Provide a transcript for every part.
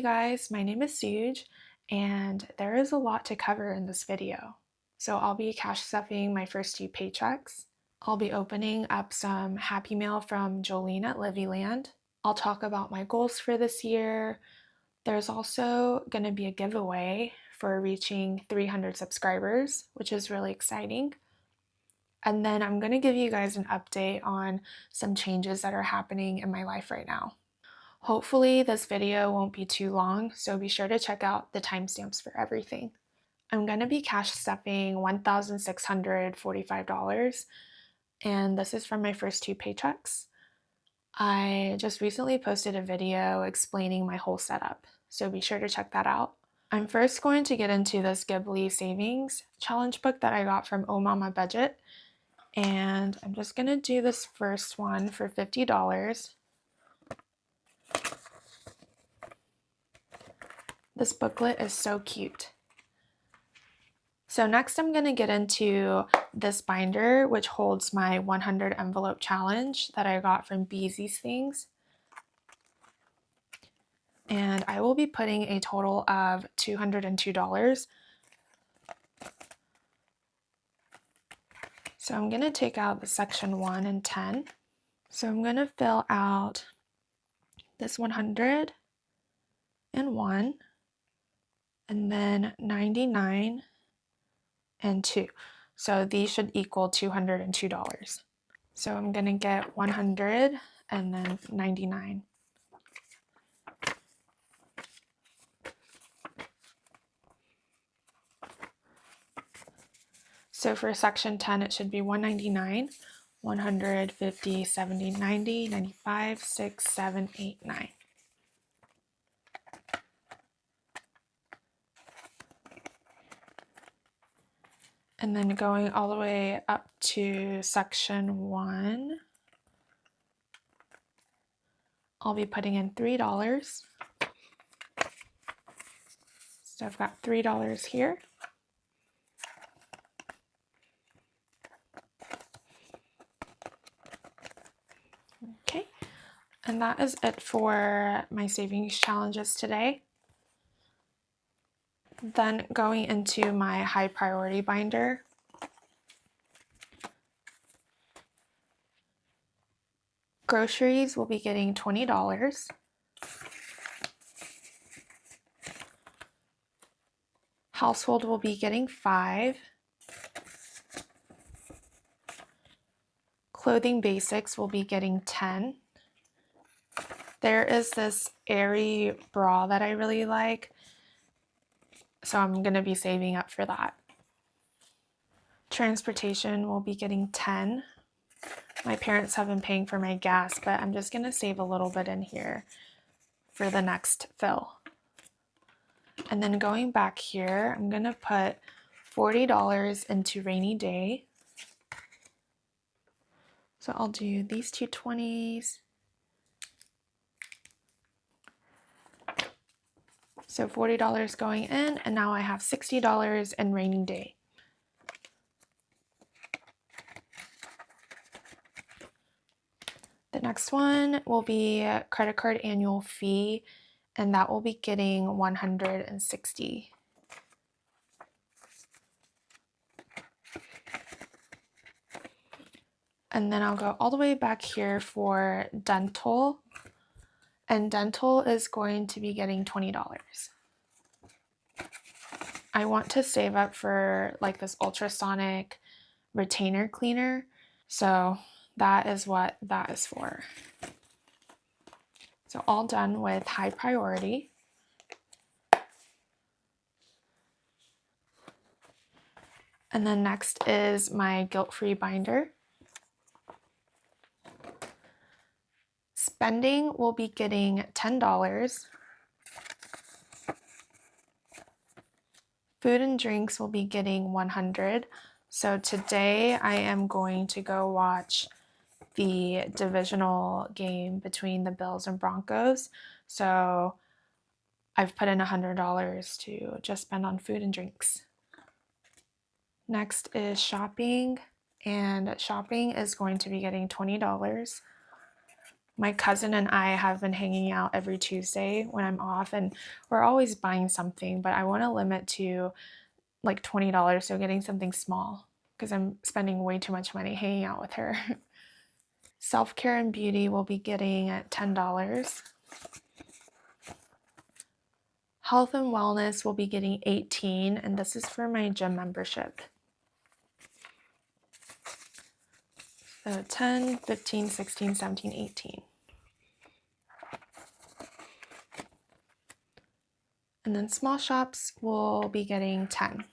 guys, my name is Suj, and there is a lot to cover in this video. So I'll be cash stuffing my first 2 paychecks. I'll be opening up some Happy Mail from Jolene at Livyland. I'll talk about my goals for this year. There's also going to be a giveaway for reaching 300 subscribers, which is really exciting. And then I'm going to give you guys an update on some changes that are happening in my life right now. Hopefully this video won't be too long, so be sure to check out the timestamps for everything. I'm going to be cash stuffing $1,645, and this is from my first 2 paychecks. I just recently posted a video explaining my whole setup, so be sure to check that out. I'm first going to get into this Ghibli Savings Challenge book that I got from Oh Mama Budget, and I'm just going to do this first one for $50. This booklet is so cute. So next I'm going to get into this binder, which holds my 100 envelope challenge that I got from Beezy's Things. And I will be putting a total of $202. So I'm going to take out the section 1 and 10. So I'm going to fill out this 101 and then 99 and 2. So these should equal $202. So I'm going to get 100 and then 99. So for section 10, it should be 199, 100, 50, 70, 90, 95, 6, 7, 8, 9. And then going all the way up to section 1, I'll be putting in $3. So I've got $3 here. Okay, and that is it for my savings challenges today. Then going into my high priority binder, groceries will be getting $20. Household will be getting $5. Clothing basics will be getting $10. There is this airy bra that I really like, so I'm going to be saving up for that. Transportation will be getting $10. My parents have been paying for my gas, but I'm just going to save a little bit in here for the next fill. And then going back here, I'm going to put $40 into rainy day. So I'll do these 2 20s. So $40 going in, and now I have $60 in rainy day. The next one will be credit card annual fee, and that will be getting $160. And then I'll go all the way back here for dental, and dental is going to be getting $20. I want to save up for like this ultrasonic retainer cleaner, so that is what that is for. So all done with high priority. And then next is my guilt-free binder. Spending will be getting $10. Food and drinks will be getting $100. So today I am going to go watch the divisional game between the Bills and Broncos. So I've put in $100 to just spend on food and drinks. Next is shopping, and shopping is going to be getting $20. My cousin and I have been hanging out every Tuesday when I'm off, and we're always buying something, but I want to limit to like $20, so getting something small because I'm spending way too much money hanging out with her. Self-care and beauty will be getting at $10. Health and wellness will be getting 18, and this is for my gym membership. So 10, 15, 16, 17, 18. And then small shops will be getting 10.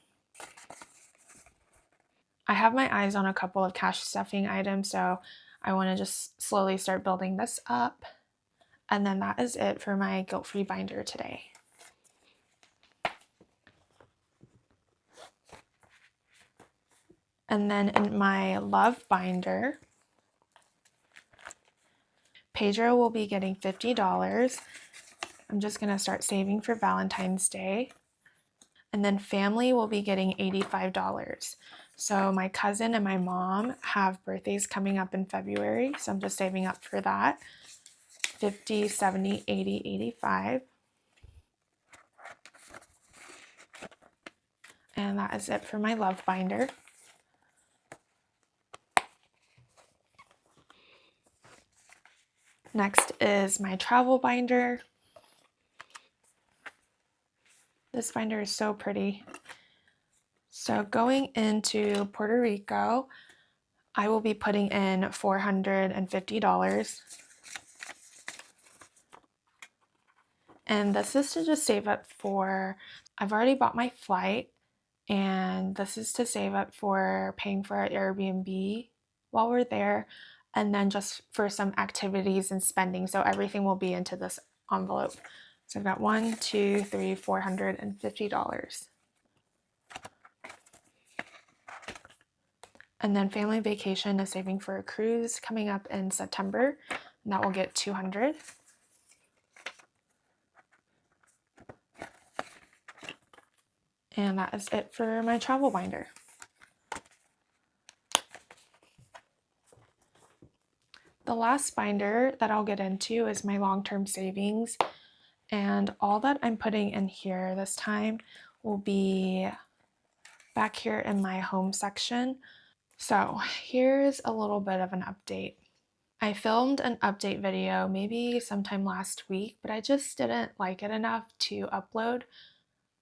I have my eyes on a couple of cash stuffing items, so I want to just slowly start building this up. And then that is it for my guilt-free binder today. And then in my love binder, Pedro will be getting $50. I'm just going to start saving for Valentine's Day. And then family will be getting $85. So my cousin and my mom have birthdays coming up in February, so I'm just saving up for that. 50, 70, 80, 85. And that is it for my love binder. Next is my travel binder. This binder is so pretty. So going into Puerto Rico, I will be putting in $450. And this is to just save up for, I've already bought my flight, and this is to save up for paying for our Airbnb while we're there, and then just for some activities and spending. So everything will be into this envelope. So I've got $450. And then family vacation is saving for a cruise coming up in September, and that will get $200. And that is it for my travel binder. The last binder that I'll get into is my long-term savings, and all that I'm putting in here this time will be back here in my home section. So here's a little bit of an update. I filmed an update video maybe sometime last week, but I just didn't like it enough to upload.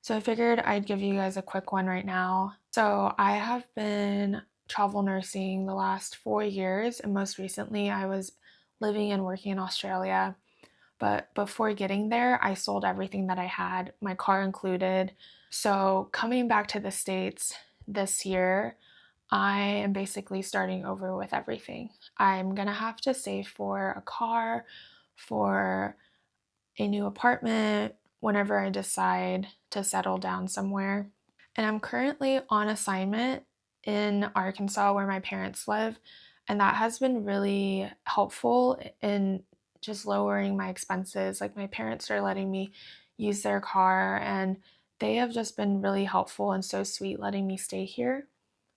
So I figured I'd give you guys a quick one right now. So I have been travel nursing the last 4 years, and most recently I was living and working in Australia. But before getting there, I sold everything that I had, my car included. So coming back to the States this year, I am basically starting over with everything. I'm gonna have to save for a car, for a new apartment, whenever I decide to settle down somewhere. And I'm currently on assignment in Arkansas where my parents live, and that has been really helpful in just lowering my expenses. Like, my parents are letting me use their car, and they have just been really helpful and so sweet letting me stay here.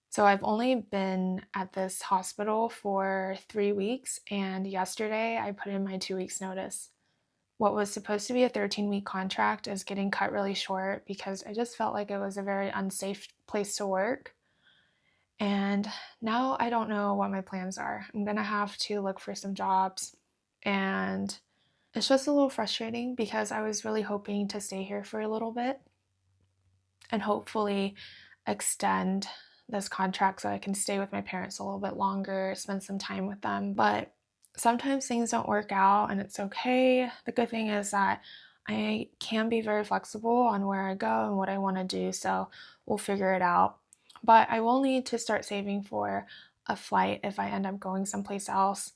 So I've only been at this hospital for 3 weeks, and yesterday I put in my 2 weeks notice. What was supposed to be a 13-week contract is getting cut really short because I just felt like it was a very unsafe place to work. And now I don't know what my plans are. I'm gonna have to look for some jobs, and it's just a little frustrating because I was really hoping to stay here for a little bit and hopefully extend this contract so I can stay with my parents a little bit longer, spend some time with them. But sometimes things don't work out, and it's okay. The good thing is that I can be very flexible on where I go and what I want to do, so we'll figure it out. But I will need to start saving for a flight if I end up going someplace else,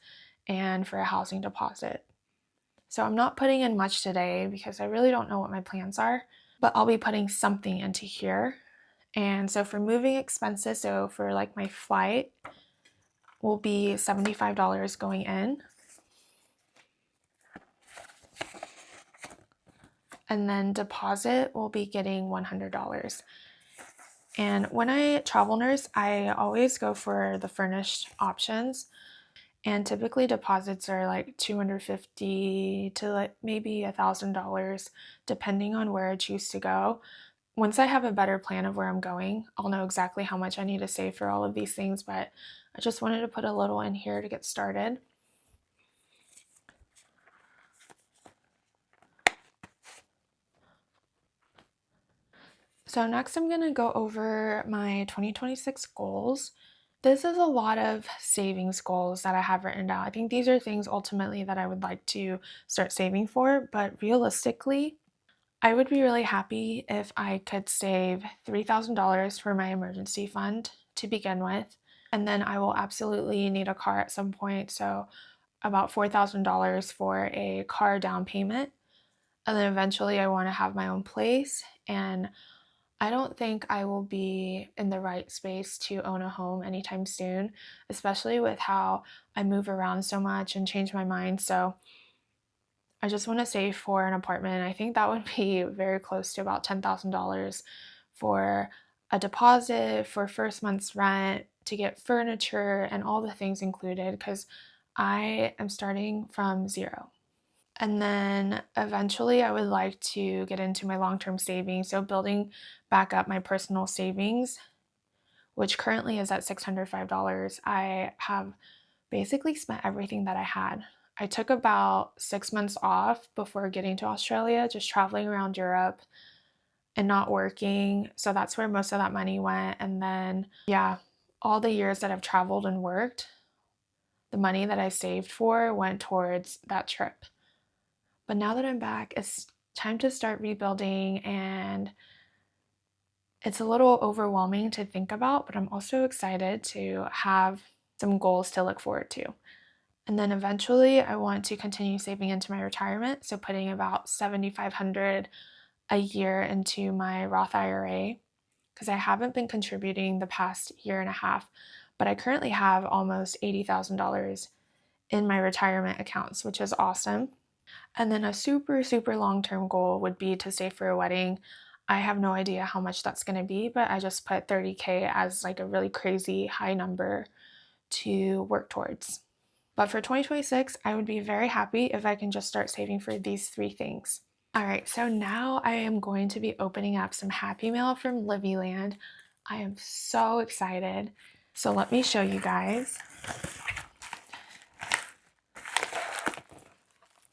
and for a housing deposit. So I'm not putting in much today because I really don't know what my plans are, but I'll be putting something into here. And so for moving expenses, so for like my flight, will be $75 going in. And then deposit will be getting $100. And when I travel nurse, I always go for the furnished options. And typically deposits are like $250 to like maybe $1,000 depending on where I choose to go. Once I have a better plan of where I'm going, I'll know exactly how much I need to save for all of these things, but I just wanted to put a little in here to get started. So next I'm going to go over my 2026 goals. This is a lot of savings goals that I have written down. I think these are things ultimately that I would like to start saving for, but realistically, I would be really happy if I could save $3,000 for my emergency fund to begin with. And then I will absolutely need a car at some point, so about $4,000 for a car down payment. And then eventually I want to have my own place, and I don't think I will be in the right space to own a home anytime soon, especially with how I move around so much and change my mind. So I just want to save for an apartment. I think that would be very close to about $10,000 for a deposit, for first month's rent, to get furniture and all the things included, because I am starting from zero. And then eventually, I would like to get into my long term savings. So, building back up my personal savings, which currently is at $605. I have basically spent everything that I had. I took about 6 months off before getting to Australia, just traveling around Europe and not working. So, that's where most of that money went. And then, yeah, all the years that I've traveled and worked, the money that I saved for went towards that trip. But now that I'm back, it's time to start rebuilding, and it's a little overwhelming to think about, but I'm also excited to have some goals to look forward to. And then eventually I want to continue saving into my retirement, so putting about $7,500 a year into my Roth IRA, because I haven't been contributing the past year and a half, but I currently have almost $80,000 in my retirement accounts, which is awesome. And then a super, super long term goal would be to save for a wedding. I have no idea how much that's going to be, but I just put 30K as like a really crazy high number to work towards. But for 2026, I would be very happy if I can just start saving for these three things. All right, so now I am going to be opening up some Happy Mail from Livyland. I am so excited. So let me show you guys.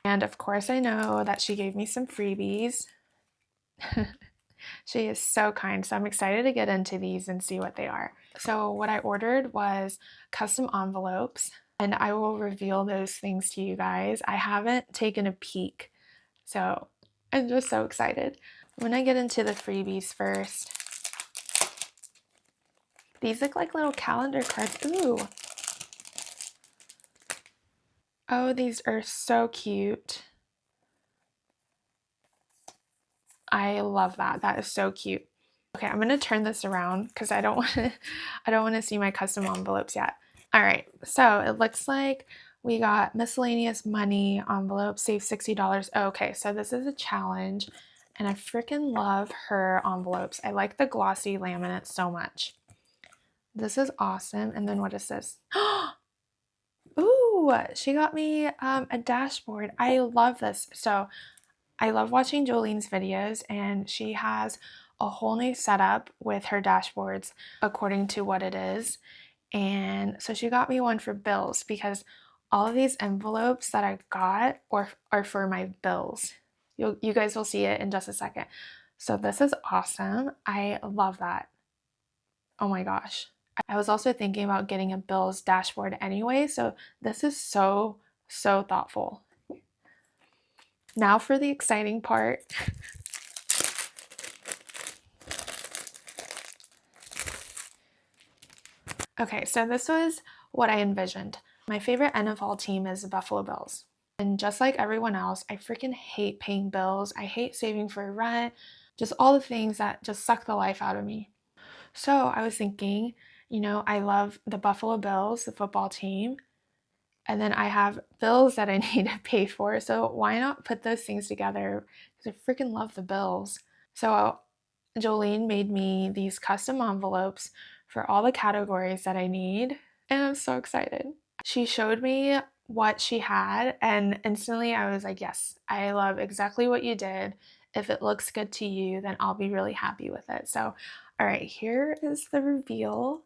And of course, I know that she gave me some freebies. She is so kind, so I'm excited to get into these and see what they are. So what I ordered was custom envelopes, and I will reveal those things to you guys. I haven't taken a peek, so I'm just so excited. When I get into the freebies first, these look like little calendar cards. Ooh. Oh, these are so cute. I love that. That is so cute. Okay, I'm gonna turn this around because I don't want to see my custom envelopes yet. All right, so it looks like we got miscellaneous money envelope, save $60. Okay, so this is a challenge, and I freaking love her envelopes. I like the glossy laminate so much. This is awesome. And then what is this? Ooh, she got me a dashboard. I love this. So I love watching Jolene's videos, and she has a whole new setup with her dashboards according to what it is. And so she got me one for bills, because all of these envelopes that I got are for my bills. You guys will see it in just a second. So this is awesome. I love that. Oh my gosh. I was also thinking about getting a bills dashboard anyway, so this is so, so thoughtful. Now for the exciting part. Okay, so this was what I envisioned. My favorite NFL team is the Buffalo Bills. And just like everyone else, I freaking hate paying bills. I hate saving for rent, just all the things that just suck the life out of me. So I was thinking, I love the Buffalo Bills, the football team, and then I have bills that I need to pay for. So why not put those things together? Because I freaking love the bills. So Jolene made me these custom envelopes for all the categories that I need, and I'm so excited. She showed me what she had, and instantly I was like, yes, I love exactly what you did. If it looks good to you, then I'll be really happy with it. So, all right, here is the reveal.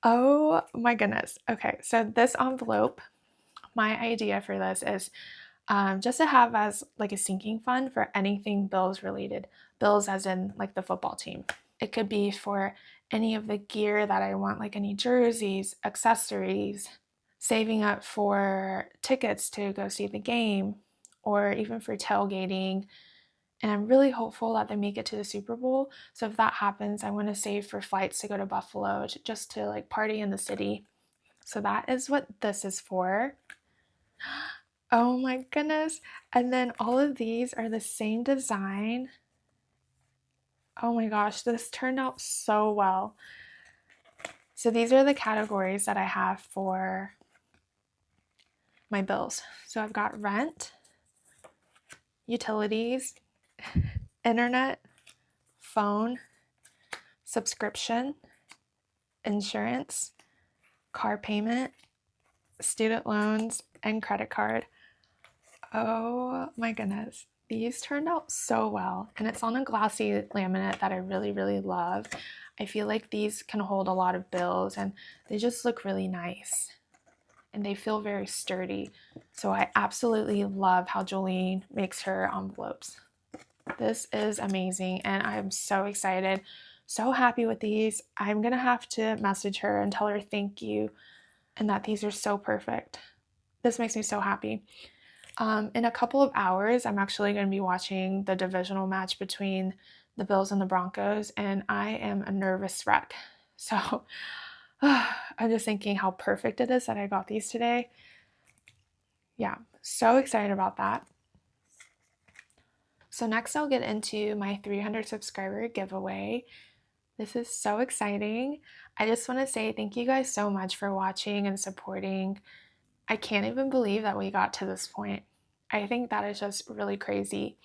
Oh my goodness. Okay, so this envelope, my idea for this is just to have as like a sinking fund for anything Bills related. Bills as in like the football team. It could be for any of the gear that I want, like any jerseys, accessories, saving up for tickets to go see the game, or even for tailgating. And I'm really hopeful that they make it to the Super Bowl. So if that happens, I want to save for flights to go to Buffalo just to like party in the city. So that is what this is for. Oh my goodness. And then all of these are the same design. Oh my gosh, this turned out so well. So these are the categories that I have for my bills. So I've got rent, utilities, internet, phone, subscription, insurance, car payment, student loans, and credit card. Oh my goodness. These turned out so well, and it's on a glossy laminate that I really, really love. I feel like these can hold a lot of bills, and they just look really nice, and they feel very sturdy. So I absolutely love how Jolene makes her envelopes. This is amazing, and I'm so excited, so happy with these. I'm gonna have to message her and tell her thank you, and that these are so perfect. This makes me so happy. In a couple of hours, I'm actually going to be watching the divisional match between the Bills and the Broncos, and I am a nervous wreck. So I'm just thinking how perfect it is that I got these today. Yeah, so excited about that. So next I'll get into my 300 subscriber giveaway. This is so exciting. I just want to say thank you guys so much for watching and supporting. I can't even believe that we got to this point. I think that is just really crazy.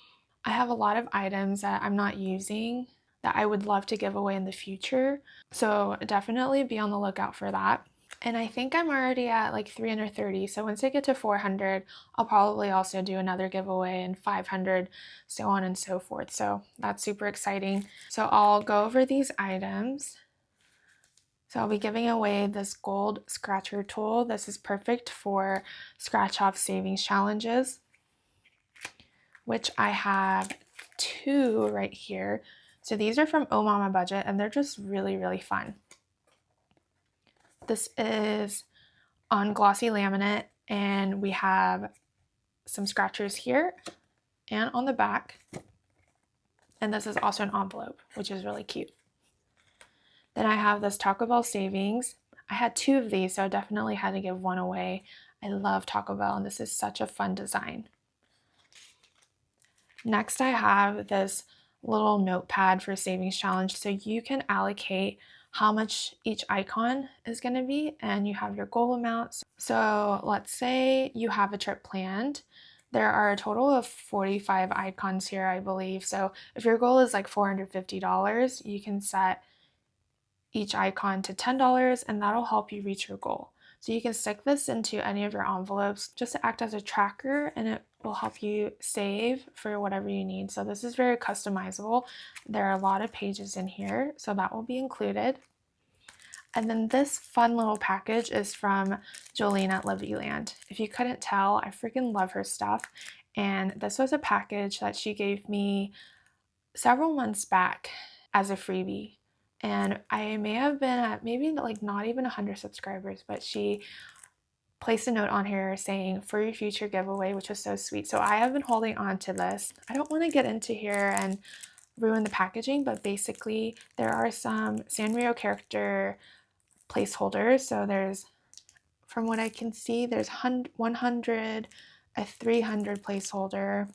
I have a lot of items that I'm not using that I would love to give away in the future. So definitely be on the lookout for that. And I think I'm already at like 330. So once I get to 400, I'll probably also do another giveaway and 500, so on and so forth. So that's super exciting. So I'll go over these items. So I'll be giving away this gold scratcher tool. This is perfect for scratch off savings challenges, which I have 2 right here. So these are from Oh Mama Budget, and they're just really, really fun. This is on glossy laminate, and we have some scratchers here and on the back. And this is also an envelope, which is really cute. Then I have this Taco Bell savings. I had 2 of these, so I definitely had to give one away. I love Taco Bell, and this is such a fun design. Next, I have this little notepad for savings challenge, so you can allocate how much each icon is going to be, and you have your goal amounts. So let's say you have a trip planned. There are a total of 45 icons here, I believe. So if your goal is like $450, you can set each icon to $10, and that'll help you reach your goal. So you can stick this into any of your envelopes just to act as a tracker, and it will help you save for whatever you need. So this is very customizable. There are a lot of pages in here, so that will be included. And then this fun little package is from Jolene at Livyland. If you couldn't tell, I freaking love her stuff. And this was a package that she gave me several months back as a freebie. And I may have been at maybe like not even 100 subscribers, but she placed a note on here saying for your future giveaway, which was so sweet. So I have been holding on to this. I don't want to get into here and ruin the packaging, but basically there are some Sanrio character placeholders. So there's, from what I can see, there's 100, a 300 placeholder.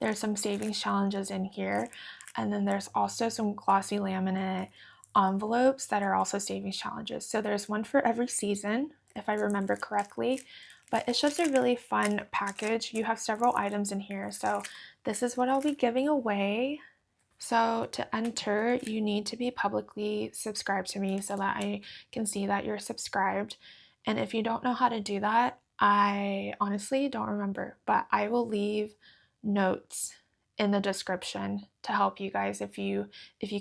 There's some savings challenges in here. And then there's also some glossy laminate envelopes that are also savings challenges. So there's one for every season, if I remember correctly. But it's just a really fun package. You have several items in here. So this is what I'll be giving away. So to enter, you need to be publicly subscribed to me so that I can see that you're subscribed. And if you don't know how to do that, I honestly don't remember, but I will leave notes in the description to help you guys if you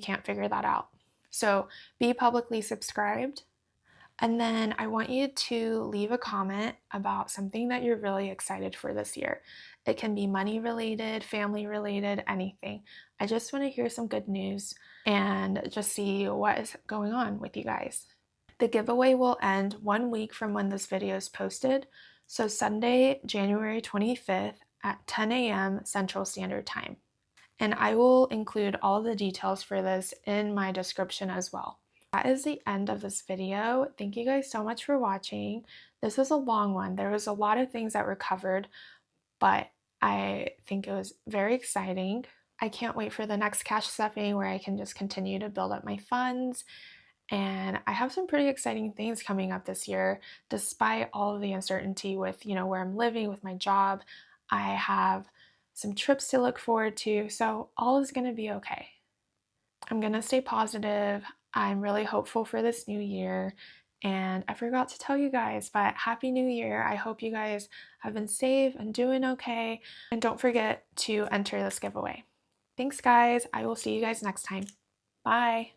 can't figure that out. So be publicly subscribed. And then I want you to leave a comment about something that you're really excited for this year. It can be money related, family related, anything. I just want to hear some good news and just see what is going on with you guys. The giveaway will end 1 week from when this video is posted, so Sunday, January 25th at 10 a.m. Central Standard Time. And I will include all the details for this in my description as well. That is the end of this video. Thank you guys so much for watching. This was a long one. There was a lot of things that were covered, but I think it was very exciting. I can't wait for the next cash stuffing where I can just continue to build up my funds. And I have some pretty exciting things coming up this year, despite all of the uncertainty with, where I'm living, with my job. I have some trips to look forward to, so all is going to be okay. I'm going to stay positive. I'm really hopeful for this new year. And I forgot to tell you guys, but Happy New Year. I hope you guys have been safe and doing okay. And don't forget to enter this giveaway. Thanks, guys. I will see you guys next time. Bye.